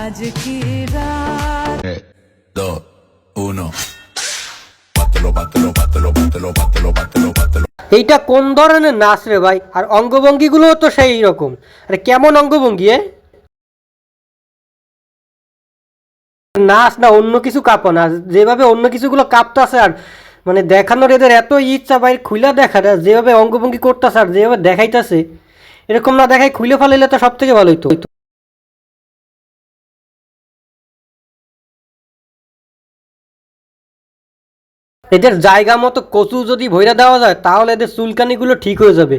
आज की रात 3, 2, 1 Bátelo, bátelo, bátelo, bátelo, bátelo, bátelo, bátelo এইটা কোন ধরনের নাচ রে ভাই? আর অঙ্গভঙ্গিগুলো তো সেই রকম। আরে কেমন অঙ্গভঙ্গি নাচ না অন্য কিছু কাঁপো না, যেভাবে অন্য কিছুগুলো কাঁপতাছে আর মানে দেখানোর এদের এত ইচ্ছা ভাই খুইলা দেখা যেভাবে অঙ্গভঙ্গি করতেছে আর যেভাবে দেখাইতেছে, এরকম না দেখাই খুলে ফেলাইলে তো সব থেকে ভালো হইতো। এদের জায়গা মতো কচু যদি ভইরা দেওয়া যায় তাহলে এদের চুলকানিগুলো ঠিক হয়ে যাবে।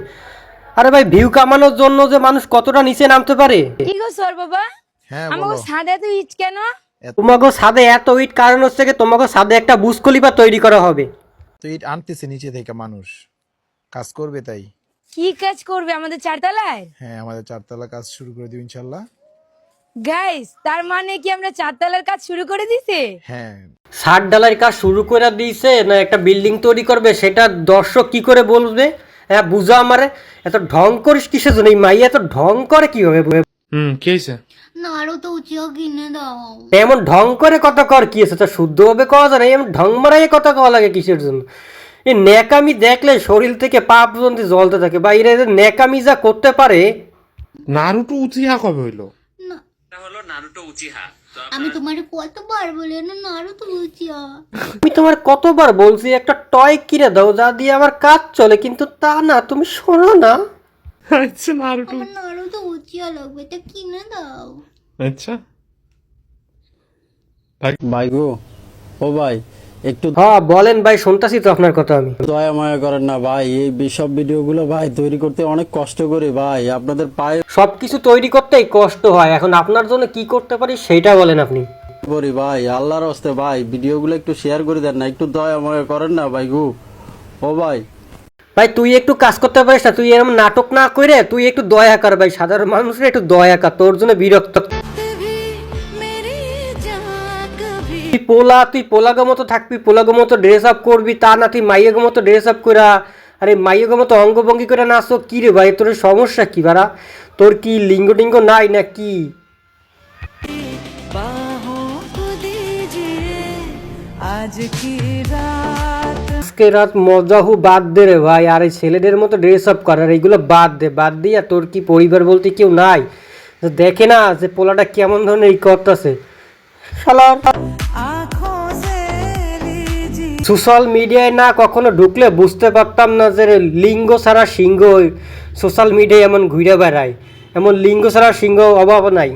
আরে ভাই ভিউ কামানোর জন্য যে মানুষ কতটা নিচে নামতে পারে। কি গো সর বাবা, হ্যাঁ আমাকে বলো। সাদা তো ইট কেন? তোমাকে ছাদে এত ইট কারণ হচ্ছে কি তোমাকে ছাদে একটা বুর্জ খলিফা তৈরি করা হবে। তো ইট আনতেছে নিচে থেকে মানুষ কাজ করবে তাই। কি কাজ করবে আমাদের চারতলায়? হ্যাঁ আমাদের 4 তলা কাজ শুরু করে দিব ইনশাল্লাহ। গাইস, তার মানে কি আমরা চারতলার কাজ শুরু করে দিছে? হ্যাঁ ছাদ ঢালাইয়ের কাজ শুরু করে দিয়েছে না একটা বিল্ডিং তৈরি করবে সেটা দর্শক কি করে বলবে? হ্যাঁ বুঝা আমারে, এত ঢং করিস কিসের জন্য? এই মাইয়া এত ঢং করে কিভাবে? কি হয়েছে? না আরো তো উচিও কিনে দাও। এমন ঢং করে কথা কর কি আছে? তা শুদ্ধভাবে কওয়া যায় না, এমন ঢং মারাই কথা কওয়া লাগে কিসের জন্য? এই ন্যাকামি দেখলে শরীর থেকে পা পর্যন্ত জ্বলতে থাকে বা এরা যে ন্যাকামি যা করতে পারে। নারুটো উচিহা কবে হইলো? না আমি তোমারে কতবার বলি না নারু তো উচিয়া। আমি তোমার কতবার বলছি একটা টয় কিনে দাও যা দিয়ে আমার কাজ চলে, কিন্তু তা না, তুমি শোনো না। আচ্ছা নারুটো, আমার নারু তো উচিয়া লাগবে, এটা কিনে দাও। আচ্ছা ভাই গো, ও ভাই একটু হ্যাঁ বলেন ভাই, শুনতাছি তো আপনার কথা আমি। দয়া মায়া করেন না ভাই, এই সব ভিডিওগুলো ভাই তৈরি করতে অনেক কষ্ট করে ভাই, আপনাদের পায়ে সবকিছু তৈরি করতেই কষ্ট হয়, এখন আপনার জন্য কি করতে পারি সেটা বলেন আপনি। পড়ি ভাই, আল্লাহর হস্তে ভাই ভিডিওগুলো একটু শেয়ার করে দেন না, একটু দয়া মায়া করেন না ভাই গো। ও ভাই ভাই তুই একটু কাজ করতে পারিস না? তুই এরকম নাটক না করে তুই একটু দয়া কর ভাই, সাধারণ মানুষের একটু দয়া কর, তোর জন্য বিরক্ত। भी मेरी जहाँ कभी তুই পোলাগো মতো থাকবি, পোলাগো মতো ড্রেস আপ করবি, তা না তুই মাইয়াগো মতো ড্রেস আপ করা, আরে মাইয়াগো মতো অঙ্গভঙ্গি করে নাচো কি রে ভাই? তোর সমস্যা কি বাড়া? তোর কি লিঙ্গ টিঙ্গ নাই না কি? बाहों को दीजिए आज की रात আজকে রাত মজা হু বাদ দে রে ভাই, আর এই ছেলেদের মতো ড্রেস আপ কর আর এইগুলো বাদ দে, বাদ দিয়া তোর কি পরিবার বলতে কেউ নাই যে দেখে না যে পোলাটা কেমন ধরনের ই করতেছে? শালা आँखों से लीजिए সোশ্যাল মিডিয়ায় না কখনো ঢুকলে বুঝতে পারতাম না যে লিঙ্গ ছাড়া সিংহ সোশ্যাল মিডিয়ায় এমন ঘুরে বেড়ায়, এমন লিঙ্গ ছাড়া সিংহ অভাব নাই।